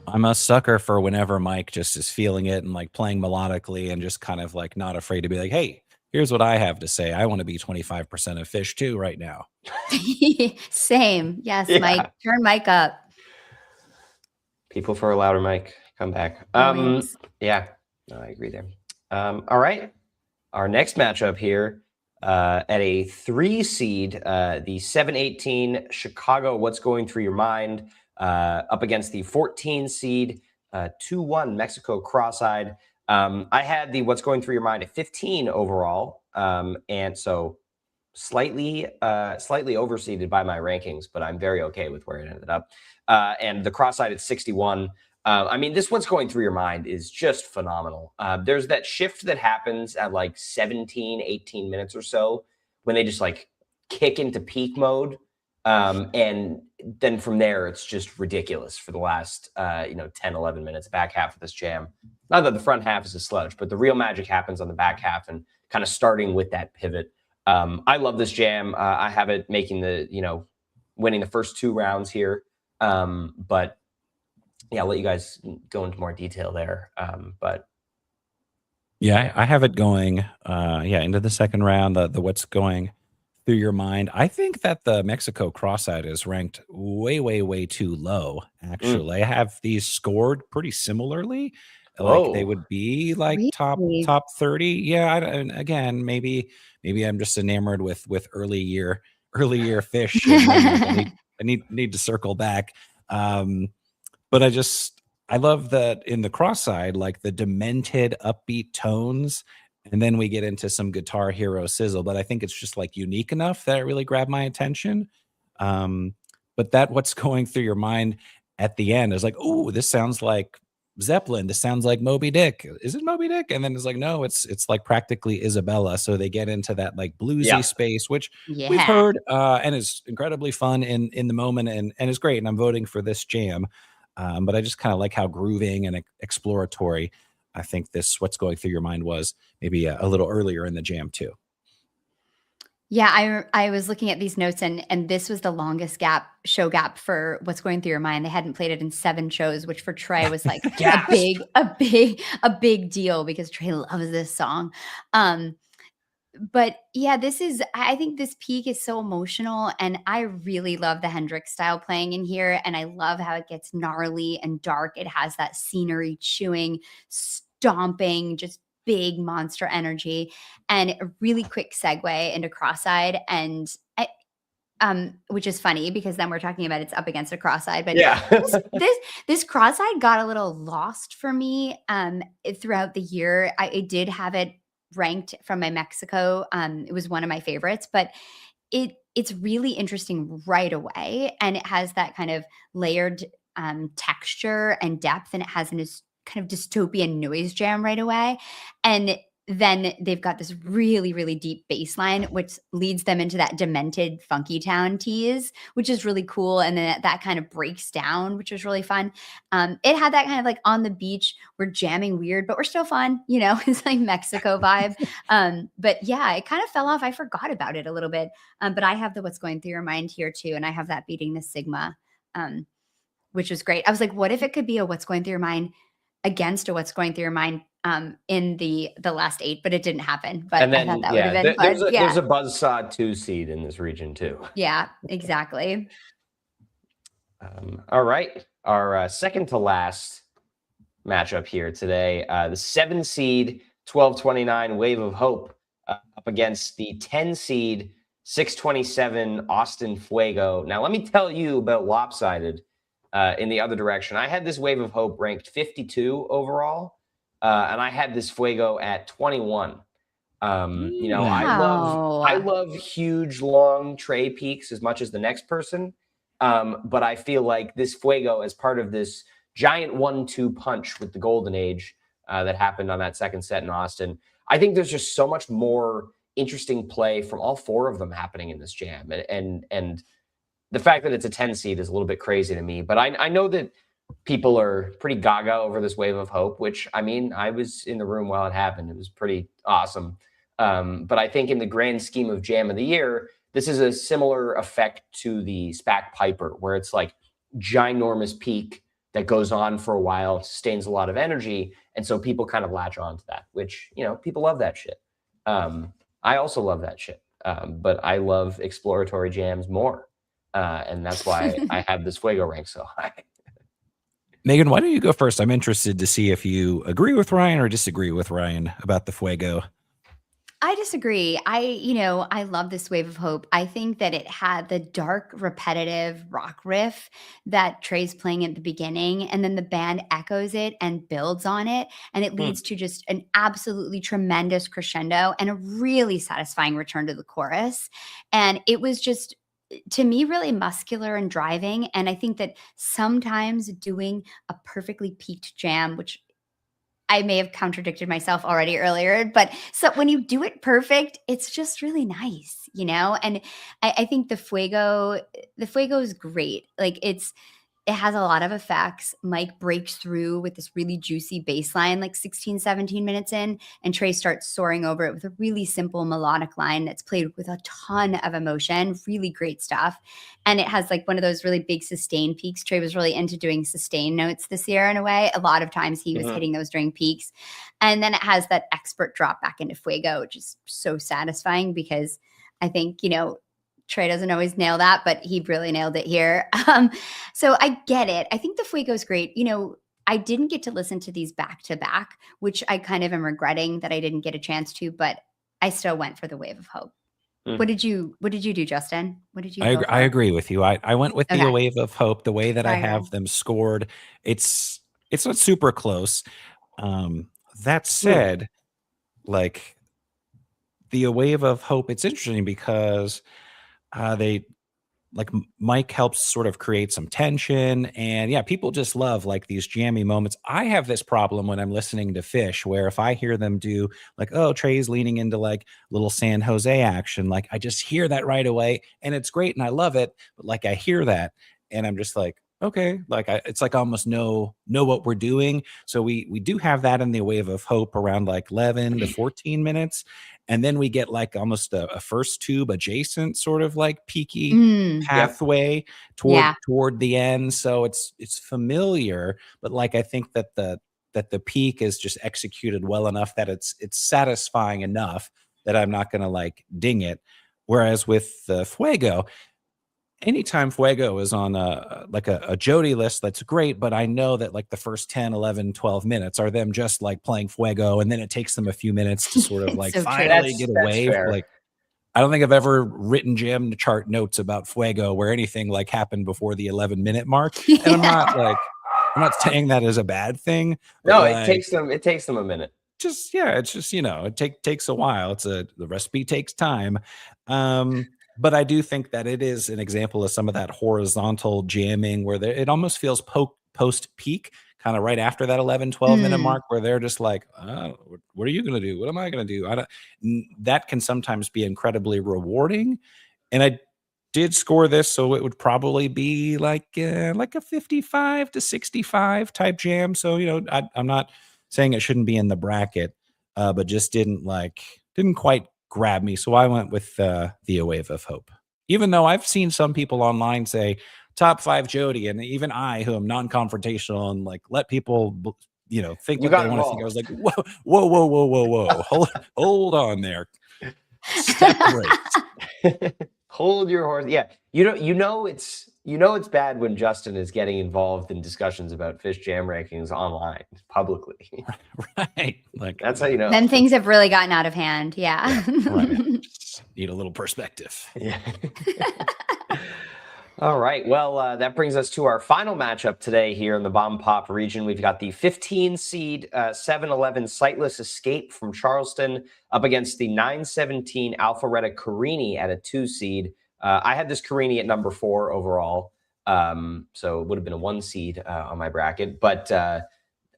I'm a sucker for whenever Mike just is feeling it and like playing melodically and just kind of like not afraid to be like, hey, here's what I have to say. I want to be 25% of Phish too right now. Same. Yes, Mike. Yeah. Turn Mike up. People for a louder mic. Come back. Always. Yeah. No, I agree there. All right. Our next matchup here at a 3 seed, the 7-18 Chicago. What's going through your mind? Up against the 14 seed 2-1 Mexico Cross-Eyed. I had the what's going through your mind at 15 overall, and so slightly overseeded by my rankings, but I'm very okay with where it ended up. And the Cross-Eyed at 61. This what's going through your mind is just phenomenal. There's that shift that happens at like 17, 18 minutes or so when they just like kick into peak mode. And then from there, it's just ridiculous for the last, 10, 11 minutes, back half of this jam. Not that the front half is a sludge, but the real magic happens on the back half and kind of starting with that pivot. I love this jam. I have it making winning the first 2 rounds here. But yeah, I'll let you guys go into more detail there. But Yeah, I have it going into the second round, the what's going through your mind. I think that the Mexico Cross-Eyed is ranked way, way, way too low, actually. I have these scored pretty similarly. Like they oh, would be like Really? top 30. Yeah, and again, maybe I'm just enamored with early year Phish, and I'm like I need to circle back. But I love that in the Cross-Eyed, like the demented upbeat tones, and then we get into some guitar hero sizzle. But I think it's just like unique enough that it really grabbed my attention. Um, but that what's going through your mind at the end is like, oh, this sounds like Zeppelin. This sounds like Moby Dick. Is it Moby Dick? And then it's like, no, it's like practically Isabella. So they get into that like bluesy yeah. space, which we've Yeah. heard and is incredibly fun in the moment and is great. And I'm voting for this jam. But I just kind of like how grooving and exploratory I think this what's going through your mind was maybe a little earlier in the jam too. Yeah, I was looking at these notes, and this was the longest show gap for what's going through your mind. They hadn't played it in 7 shows, which for Trey was like Gasp. a big deal because Trey loves this song. But yeah, I think this peak is so emotional, and I really love the Hendrix style playing in here, and I love how it gets gnarly and dark. It has that scenery chewing, stomping, just big monster energy, and a really quick segue into Cross-Eyed. And which is funny because then we're talking about it's up against a cross-eyed. But Yeah. this cross-eyed got a little lost for me throughout the year. I did have it ranked from my Mexico. It was one of my favorites, but it's really interesting right away, and it has that kind of layered texture and depth, and it has this kind of dystopian noise jam right away. And then they've got this really, really deep bass line, which leads them into that demented funky town tease, which is really cool. And then that kind of breaks down, which was really fun. It had that kind of like on the beach, we're jamming weird, but we're still fun, you know, it's like Mexico vibe. But yeah, it kind of fell off. I forgot about it a little bit. But I have the What's Going Through Your Mind here too. And I have that Beating the Sigma, which was great. I was like, what if it could be a What's Going Through Your Mind against a What's Going Through Your Mind in the last 8, but it didn't happen. But And then, I thought that would have been there's fun. there's a buzzsaw 2 seed in this region too. Yeah, exactly. All right, our second to last matchup here today, the 7 seed 1229 Wave of Hope up against the 10 seed 627 Austin Fuego. Now, let me tell you about lopsided in the other direction. I had this Wave of Hope ranked 52 overall, and I had this Fuego at 21. You know, I love huge, long tray peaks as much as the next person, but I feel like this Fuego, as part of this giant 1-2 punch with the Golden Age that happened on that second set in Austin, I think there's just so much more interesting play from all 4 of them happening in this jam, and the fact that it's a 10 seed is a little bit crazy to me. But I know that people are pretty gaga over this Wave of Hope, which, I mean, I was in the room while it happened. It was pretty awesome. But I think in the grand scheme of Jam of the Year, this is a similar effect to the SPAC Piper, where it's like ginormous peak that goes on for a while, sustains a lot of energy. And so people kind of latch on to that, which, you know, people love that shit. I also love that shit. But I love exploratory jams more. And that's why I have this Fuego rank so high. Megan, why don't you go first? I'm interested to see if you agree with Ryan or disagree with Ryan about the Fuego. I disagree. I love this Wave of Hope. I think that it had the dark, repetitive rock riff that Trey's playing at the beginning, and then the band echoes it and builds on it, and it leads to just an absolutely tremendous crescendo and a really satisfying return to the chorus. And it was just, to me, really muscular and driving. And I think that sometimes doing a perfectly peaked jam, which I may have contradicted myself already earlier, but so when you do it perfect, it's just really nice, you know? And I think the Fuego is great. Like it has a lot of effects. Mike breaks through with this really juicy bass line, like 16, 17 minutes in, and Trey starts soaring over it with a really simple melodic line that's played with a ton of emotion, really great stuff. And it has like one of those really big sustained peaks. Trey was really into doing sustained notes this year in a way. A lot of times he was hitting those during peaks. And then it has that expert drop back into Fuego, which is so satisfying because I think, you know, Trey doesn't always nail that, but he really nailed it here. So I get it. I think the Fuego is great. You know, I didn't get to listen to these back to back, which I kind of am regretting that I didn't get a chance to, but I still went for the Wave of Hope. What did you do, Justin? What did you I agree with you. I went with the Wave of Hope, the way that I have Right. them scored. It's not super close. That said, like the Wave of Hope, it's interesting because they, like, Mike helps sort of create some tension, and yeah, people just love like these jammy moments. I have this problem when I'm listening to Phish, where if I hear them do like, oh, Trey's leaning into like little San Jose action, like I just hear that right away, and it's great and I love it, but like I hear that and I'm just like, okay, like it's like almost know what we're doing. So we do have that in the Wave of Hope around like 11 to 14 minutes. And then we get like almost a first tube adjacent sort of like peaky pathway toward the end. So it's familiar, but like I think that the peak is just executed well enough that it's satisfying enough that I'm not gonna like ding it. Whereas with the Fuego, anytime Fuego is on a Jody list, that's great, but I know that like the first 10, 11, 12 minutes are them just like playing Fuego, and then it takes them a few minutes to sort of like so finally get away. fair. Like, I don't think I've ever written jam chart notes about Fuego where anything like happened before the 11-minute mark. And I'm not saying that as a bad thing, but No, like it takes them a minute. it's just, it takes a while. The recipe takes time. But I do think that it is an example of some of that horizontal jamming where it almost feels post peak, kind of right after that 11-12 minute Mm. mark, where they're just like, what are you going to do? What am I going to do? That can sometimes be incredibly rewarding. And I did score this, so it would probably be like a 55 to 65 type jam. So, I'm not saying it shouldn't be in the bracket, but just didn't quite grab me. So I went with the A Wave of Hope. Even though I've seen some people online say top 5 Jody, and even I, who am non-confrontational and like let people think You what got they want to think, I involved. was like, whoa, hold on there, step the brakes. Hold your horse. Yeah, it's bad when Justin is getting involved in discussions about Phish jam rankings online publicly. Right, like That's how you know. Then things have really gotten out of hand. Yeah. right. Just need a little perspective. Yeah. All right. Well, that brings us to our final matchup today here in the Bomb Pop region. We've got the 15 seed 7-11 Sightless Escape from Charleston up against the 9-17 Alpharetta Carini at a 2 seed. I had this Carini at number 4 overall, so it would have been a 1 seed on my bracket. But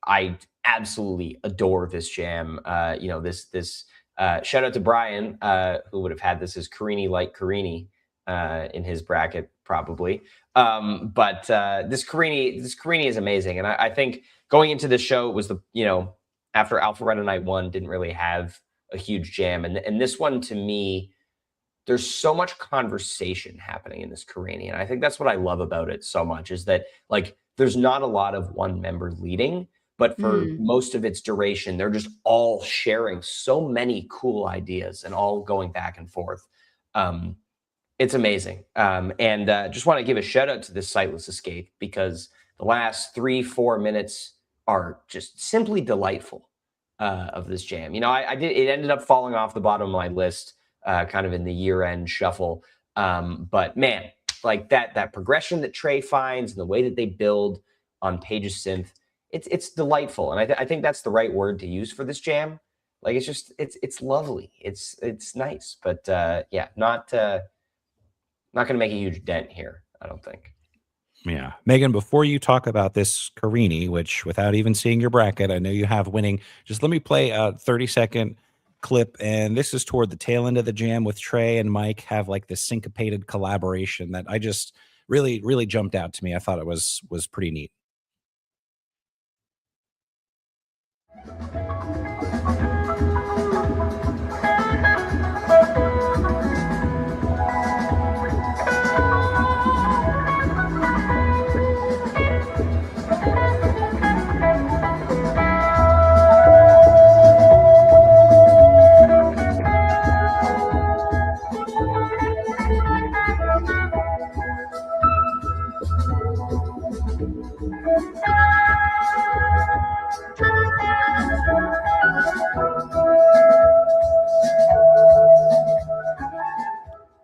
I absolutely adore this jam. This shout out to Brian, who would have had this as Carini like Carini in his bracket probably. But this Carini is amazing, and I think going into this show, it was after Alpharetta Night 1 didn't really have a huge jam, and this one, to me, there's so much conversation happening in this Carini, and I think that's what I love about it so much, is that like there's not a lot of one member leading, but for most of its duration, they're just all sharing so many cool ideas and all going back and forth. It's amazing. And just want to give a shout out to this Sightless Escape, because the last 3-4 minutes are just simply delightful of this jam. It ended up falling off the bottom of my list kind of in the year-end shuffle. But man, like that progression that Trey finds and the way that they build on Page's synth, it's delightful. And I think that's the right word to use for this jam. Like it's lovely. It's nice, but not going to make a huge dent here, I don't think. Yeah. Megan, before you talk about this Carini, which without even seeing your bracket, I know you have winning, just let me play a 30-second clip. And this is toward the tail end of the jam with Trey and Mike have like this syncopated collaboration that I just really, really jumped out to me. I thought it was pretty neat.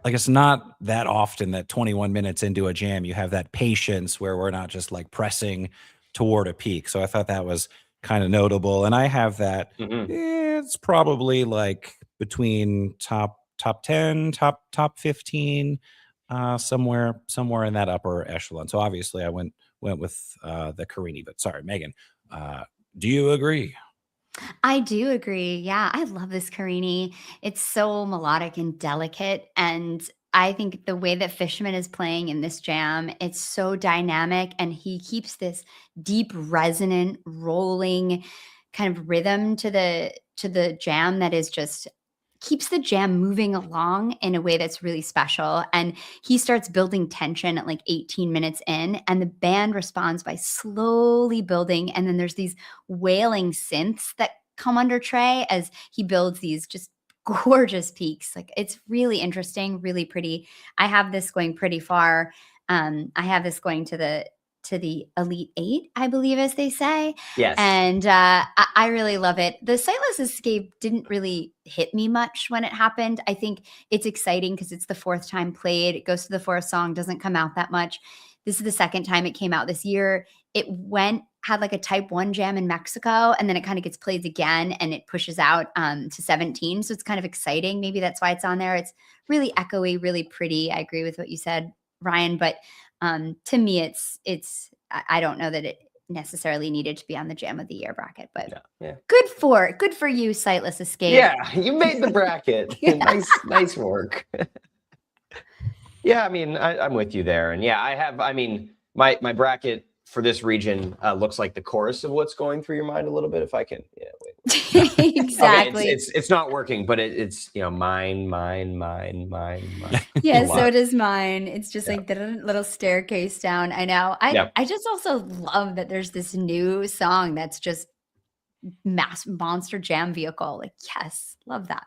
Like, it's not that often that 21 minutes into a jam, you have that patience where we're not just like pressing toward a peak. So I thought that was kind of notable. And I have that. It's probably like between top 10, top 15, somewhere in that upper echelon. So obviously I went with the Carini, but sorry, Megan, do you agree? I do agree. Yeah, I love this Carini. It's so melodic and delicate. And I think the way that Fishman is playing in this jam, it's so dynamic. And he keeps this deep, resonant, rolling kind of rhythm to the jam that is just keeps the jam moving along in a way that's really special. And he starts building tension at like 18 minutes in, and the band responds by slowly building. And then there's these wailing synths that come under Trey as he builds these just gorgeous peaks. Like, it's really interesting, really pretty. I have this going pretty far. I have this going to to the Elite Eight, I believe, as they say. Yes. And I really love it. The Sightless Escape didn't really hit me much when it happened. I think it's exciting because it's the fourth time played. It goes to the fourth song, doesn't come out that much. This is the second time it came out this year. It had like a type 1 jam in Mexico, and then it kind of gets played again and it pushes out to 17. So it's kind of exciting. Maybe that's why it's on there. It's really echoey, really pretty. I agree with what you said, Ryan. But to me, I don't know that it necessarily needed to be on the Jam of the Year bracket, but good for you, Sightless Escape. Yeah, you made the bracket. Nice work. Yeah, I mean, I'm with you there. And yeah, my bracket for this region looks like the chorus of what's going through your mind a little bit. If I can, wait. Exactly. Okay, it's not working, but it's mine. Yeah, so does mine. It's just like the little staircase down. I know. I just also love that there's this new song that's just monster jam vehicle. Like, yes, love that.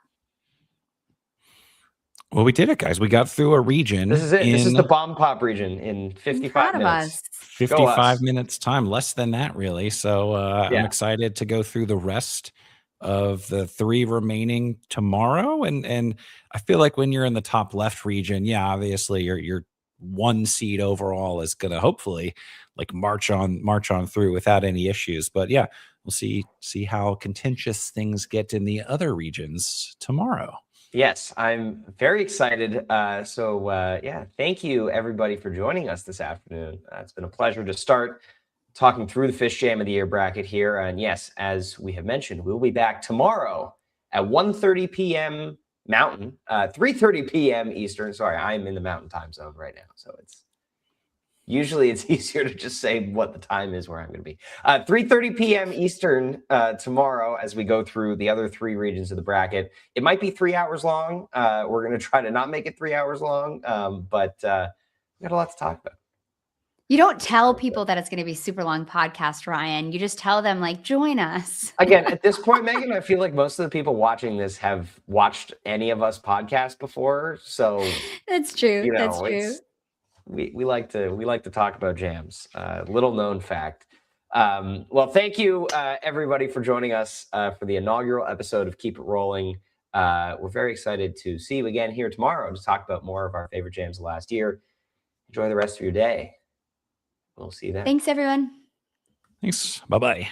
Well, we did it, guys. We got through a region. This is it. This is the bomb pop region in 55 minutes. 55 minutes time, less than that, really. So I'm excited to go through the rest of the 3 remaining tomorrow. And I feel like when you're in the top left region, obviously your 1 seed overall is going to hopefully like march on through without any issues. But we'll see how contentious things get in the other regions tomorrow. Yes, I'm very excited. Thank you everybody for joining us this afternoon. It's been a pleasure to start talking through the Phish Jam of the Year bracket here. And yes, as we have mentioned, we'll be back tomorrow at 1:30 p.m. Mountain, 3:30 p.m. Eastern. Sorry, I'm in the Mountain time zone right now, so usually it's easier to just say what the time is where I'm going to be. 3:30 p.m. Eastern tomorrow as we go through the other 3 regions of the bracket. It might be 3 hours long. We're going to try to not make it 3 hours long, but we got a lot to talk about. You don't tell people that it's going to be a super long podcast, Ryan. You just tell them, like, join us. Again, at this point, Megan, I feel like most of the people watching this have watched any of us podcasts before. So that's true. That's true. We like to talk about jams. Little known fact. Well, thank you everybody for joining us for the inaugural episode of Keep It Rolling. We're very excited to see you again here tomorrow to talk about more of our favorite jams of last year. Enjoy the rest of your day. We'll see you then. Thanks, everyone. Thanks. Bye-bye.